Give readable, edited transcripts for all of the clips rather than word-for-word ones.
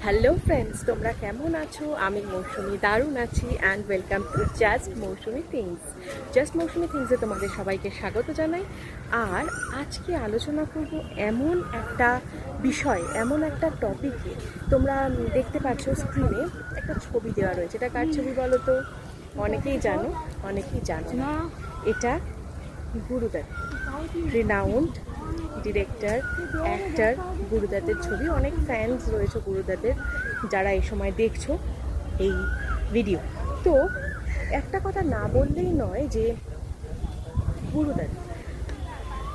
Hello friends, তোমরা কেমন আছো? আমি মৌসুমি দারুণ আছি অ্যান্ড ওয়েলকাম টু জাস্ট মৌসুমি থিংসে তোমাদের সবাইকে স্বাগত জানাই। আর আজকে আলোচনা করব এমন একটা বিষয়, এমন একটা টপিকে। তোমরা দেখতে পাচ্ছ স্ক্রিনে একটা ছবি দেওয়া রয়েছে। এটা কার ছবি বলো তো? অনেকেই জানো, অনেকেই জানো না। এটা গুরুদার, রিনাউন্ড ডিরেক্টর, অ্যাক্টর গুরুদাদের ছবি। অনেক ফ্যান্স রয়েছে গুরুদাদের, যারা এই সময় দেখছো এই ভিডিও। তো একটা কথা না বললেই নয় যে গুরুদার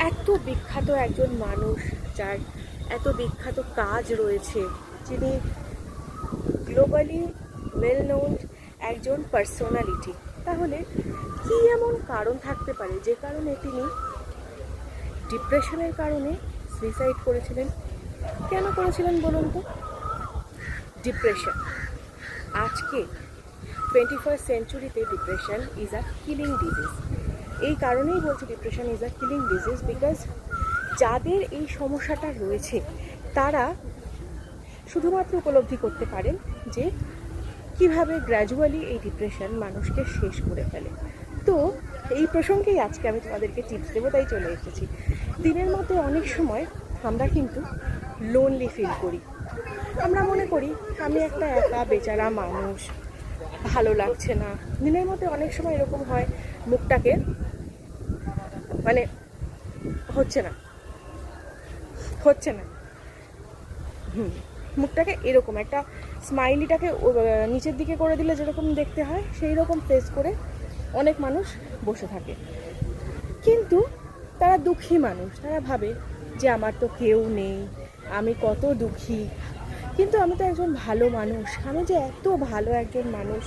এত বিখ্যাত একজন মানুষ, যার এত বিখ্যাত কাজ রয়েছে, যিনি গ্লোবালি ওয়েল নোন একজন পার্সোনালিটি। তাহলে কী এমন কারণ থাকতে পারে যে কারণে তিনি ডিপ্রেশনের কারণে সুইসাইড করেছিলেন? কেন করেছিলেন বলুন তো? ডিপ্রেশন আজকে 21st সেঞ্চুরিতে depression is a killing disease. এই কারণেই বলছি depression is a killing disease, because যাদের এই সমস্যাটা রয়েছে তারা শুধুমাত্র উপলব্ধি করতে পারেন যে কিভাবে গ্র্যাজুয়ালি এই ডিপ্রেশন মানুষকে শেষ করে ফেলে। তো এই প্রসঙ্গেই আজকে আমি তোমাদেরকে টিপস দেবো, তাই চলে এসেছি। দিনের মধ্যে অনেক সময় আমরা কিন্তু লোনলি ফিল করি। আমরা মনে করি আমি একটা একা বেচারা মানুষ, ভালো লাগছে না। দিনের মধ্যে অনেক সময় এরকম হয়, মুখটাকে মানে হচ্ছে না মুখটাকে এরকম একটা স্মাইলিটাকে নিচের দিকে করে দিলে যেরকম দেখতে হয়, সেই রকম ফেস করে অনেক মানুষ বসে থাকে। কিন্তু তারা দুঃখী মানুষ, তারা ভাবে যে আমার তো কেউ নেই, আমি কত দুঃখী। কিন্তু আমি তো একজন ভালো মানুষ, আমি যে এত ভালো একজন মানুষ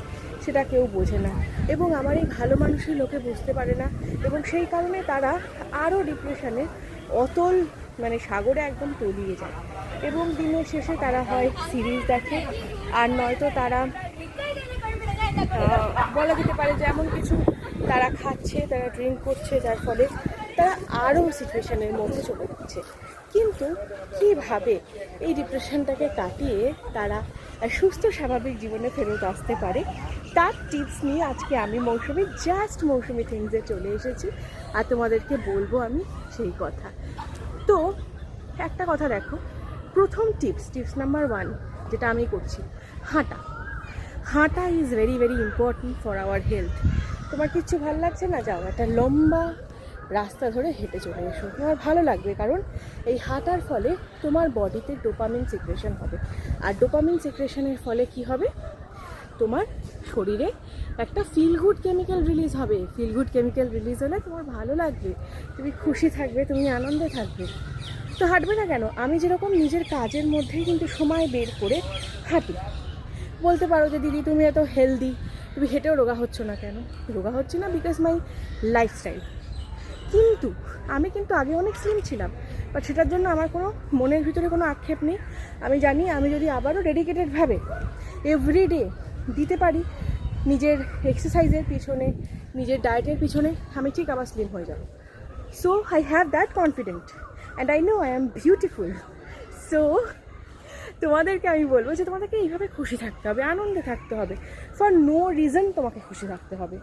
সেটা কেউ বোঝে না, এবং আমার এই ভালো মানুষই লোকে বুঝতে পারে না। এবং সেই কারণে তারা আরও ডিপ্রেশনে অতল সাগরে একদম তলিয়ে যায়। এবং দিনের শেষে তারা হয় সিরিজ দেখে, আর নয়তো তারা বলা যেতে পারে যে এমন কিছু তারা খাচ্ছে, তারা ড্রিঙ্ক করছে, যার ফলে তারা আরও সিচুয়েশনের মধ্যে চলে যাচ্ছে। কিন্তু কীভাবে এই ডিপ্রেশনটাকে কাটিয়ে তারা সুস্থ স্বাভাবিক জীবনে ফেরত আসতে পারে, তার টিপস নিয়ে আজকে আমি মৌসুমি থিংসে চলে এসেছি, আর তোমাদেরকে বলবো আমি সেই কথা। তো একটা কথা দেখো, প্রথম টিপস নাম্বার 1 যেটা আমি করছি, হাঁটা is very very important for our health. তোমার কিচ্ছু ভালো লাগছে না, যাও একটা লম্বা রাস্তা ধরে হেঁটে চলে এসো, তোমার ভালো লাগবে। কারণ এই হাঁটার ফলে তোমার বডিতে ডোপামিন সিক্রেশন হবে, আর ডোপামিন সিক্রেশনের ফলে কি হবে, তোমার শরীরে একটা ফিল গুড কেমিক্যাল রিলিজ হবে। ফিল গুড কেমিক্যাল রিলিজ হলে তোমার ভালো লাগবে, তুমি খুশি থাকবে, তুমি আনন্দে থাকবে। তো হাঁটবে না কেন? আমি যেরকম নিজের কাজের মধ্যেই কিন্তু সময় বের করে হাঁটি। বলতে পারো যে দিদি তুমি এত হেলদি, তুমি হেঁটেও রোগা হচ্ছ না কেন? রোগা হচ্ছি না বিকজ মাই লাইফস্টাইল। কিন্তু আমি কিন্তু আগে অনেক স্লিম ছিলাম, বাট সেটার জন্য আমার কোনো মনের ভিতরে কোনো আক্ষেপ নেই। আমি জানি আমি যদি আবারও ডেডিকেটেডভাবে এভরিডে দিতে পারি নিজের এক্সারসাইজের পিছনে, নিজের ডায়েটের পিছনে, আমি ঠিক আবার স্লিম হয়ে যাব। So I have that confident and I know I am beautiful. So তোমাদেরকে আমি বলবো যে তোমাদেরকে এইভাবে খুশি থাকতে হবে, আনন্দে থাকতে হবে। ফর নো রিজন তোমাকে খুশি থাকতে হবে।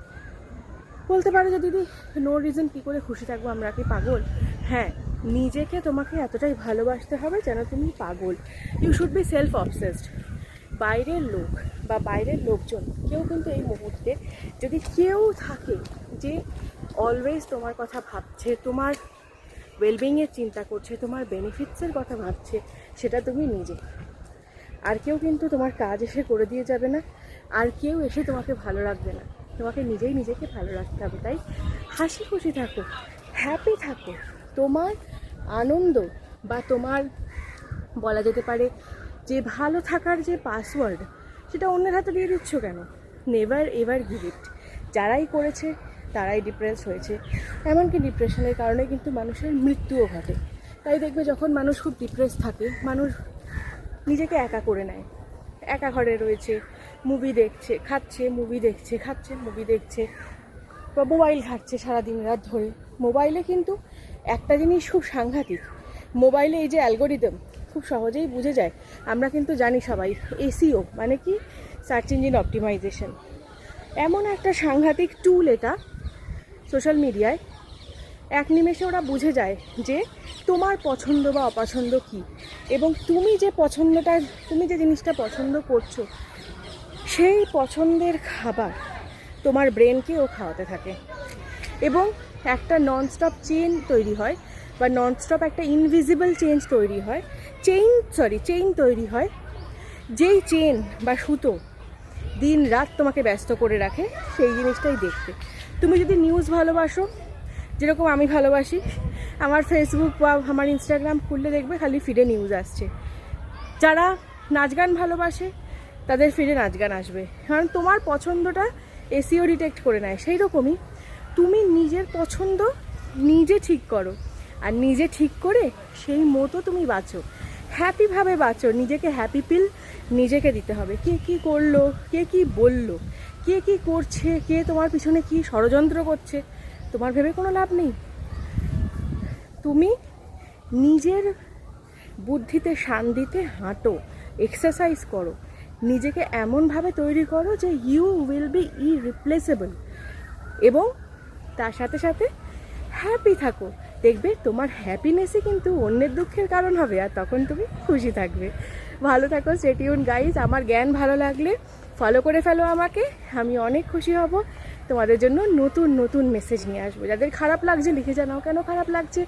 বলতে পারো যে দিদি নো রিজন কী করে খুশি থাকবো, আমরা কি পাগল? হ্যাঁ, নিজেকে তোমাকে এতটাই ভালোবাসতে হবে যেন তুমি পাগল। You should be self obsessed. বাইরের লোক বা বাইরের লোকজন কেউ কিন্তু এই মুহূর্তে যদি কেউ থাকে যে অলওয়েজ তোমার কথা ভাবছে, তোমার ওয়েলবিংয়ের চিন্তা করছে, তোমার বেনিফিটসের কথা ভাবছে, সেটা তুমি নিজে। আর কেউ কিন্তু তোমার কাজ এসে করে দিয়ে যাবে না, আর কেউ এসে তোমাকে ভালো রাখবে না। তোমাকে নিজেই নিজেকে ভালো রাখতে হবে। তাই হাসি খুশি থাকো, হ্যাপি থাকো। তোমার আনন্দ বা তোমার বলা যেতে পারে যে ভালো থাকার যে পাসওয়ার্ড, সেটা অন্যের হাতে দিয়ে দিচ্ছ কেন? Never ever give it. যারাই করেছে তারাই ডিপ্রেস হয়েছে, এমনকি ডিপ্রেশনের কারণে কিন্তু মানুষের মৃত্যুও ঘটে। তাই দেখবে যখন মানুষ খুব ডিপ্রেস থাকে, মানুষ নিজেকে একা করে নেয়, একা ঘরে রয়েছে, মুভি দেখছে, খাচ্ছে, মুভি দেখছে, বা মোবাইল ঘাঁটছে সারাদিন রাত ধরে। মোবাইলে কিন্তু একটা জিনিস খুব সাংঘাতিক, মোবাইলে এই যে অ্যালগোরিদম, খুব সহজেই বুঝে যায়। আমরা কিন্তু জানি সবাই এসইও মানে কি, সার্চ ইঞ্জিন অপটিমাইজেশন, এমন একটা সাংঘাতিক টুল এটা সোশ্যাল মিডিয়ায়। এক নিমেষে ওরা বুঝে যায় যে তোমার পছন্দ বা অপছন্দ কী, এবং তুমি যে জিনিসটা পছন্দ করছো সেই পছন্দের খাবার তোমার ব্রেনকে ও খাওয়াতে থাকে, এবং একটা ননস্টপ চেইন তৈরি হয়, বা ননস্টপ একটা ইনভিজিবল চেইন তৈরি হয়, যেই চেন বা সুতো দিন রাত তোমাকে ব্যস্ত করে রাখে সেই জিনিসটাই দেখতে। তুমি যদি নিউজ ভালোবাসো, যেরকম আমি ভালোবাসি, আমার ফেসবুক বা আমার ইনস্টাগ্রাম খুললে দেখবে খালি ফিডে নিউজ আসছে। যারা নাচ গান ভালোবাসে তাদের ফিডে নাচ গান আসবে, কারণ তোমার পছন্দটা এসইও ডিটেক্ট করে নেয়। সেই রকমই তুমি নিজের পছন্দ নিজে ঠিক করো, আর নিজে ঠিক করে সেই মতো তুমি বাঁচো, হ্যাপিভাবে বাঁচো। নিজেকে হ্যাপি পিল নিজেকে দিতে হবে। কে কী করলো, কে কী বললো, কে কী করছে, কে তোমার পিছনে কী ষড়যন্ত্র করছে, তোমার ভেবে কোনো লাভ নেই। তুমি নিজের বুদ্ধিতে শান্তিতে হাঁটো, এক্সারসাইজ করো, নিজেকে এমনভাবে তৈরি করো যে ইউ উইল বি ইরিপ্লেসেবল, এবং তার সাথে সাথে হ্যাপি থাকো। দেখবে তোমার হ্যাপিনেসই কিন্তু অন্যের দুঃখের কারণ হবে, আর তখন তুমি খুশি থাকবে। ভালো থাকো, স্টে টিউন গাইজ। আমার জ্ঞান ভালো লাগলে ফলো করে ফেলো আমাকে, আমি অনেক খুশি হব। তোমাদের জন্য নতুন নতুন মেসেজ নিয়ে আসবো। যাদের খারাপ লাগছে লিখে জানাও কেন খারাপ লাগছে,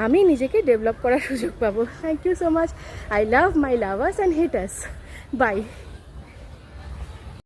আমি নিজেকে ডেভেলপ করার সুযোগ পাবো। Thank you so much. I love my lovers and haters. By.